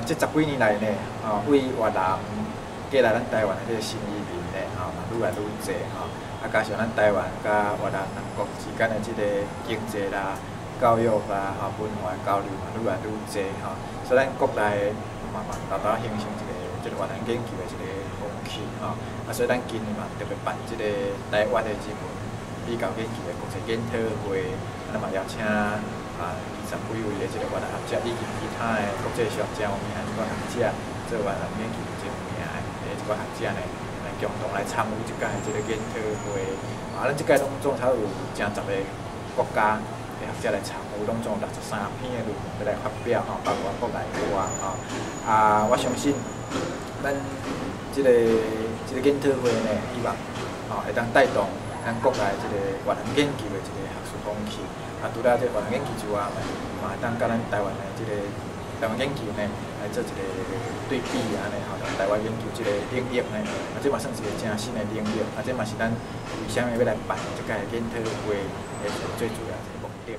这10几年来呢，为越南过来咱台湾的这个新移民呢，愈来愈多加上咱台湾甲越南两国之间的这个经济啦、教育啦、文化交流愈来愈多所以咱国内慢慢豆豆形成一个越南研究的一个风气所以咱今年嘛特别办这个台湾的这份比较研究的国际研讨会，咱嘛邀请20几位的这个越南学者，以及其他的国际上真有名的这个学者，做越南研究真有名的这个学者呢，共同来参与这届的这个研讨会。咱这届总差有正10个国家的学者来参与，总有63篇的论文要来发表包括国内外我相信咱这个研讨会呢，希望会当带动咱国内这个越南研究的一个学术风气。除了这越南研究之外，嘛当甲咱台湾的这个台湾研究呢来做一个对比台湾研究这个领域呢，这嘛算是一个正新的领域，这嘛是咱为虾米要来办这届研讨会的最主要的目的。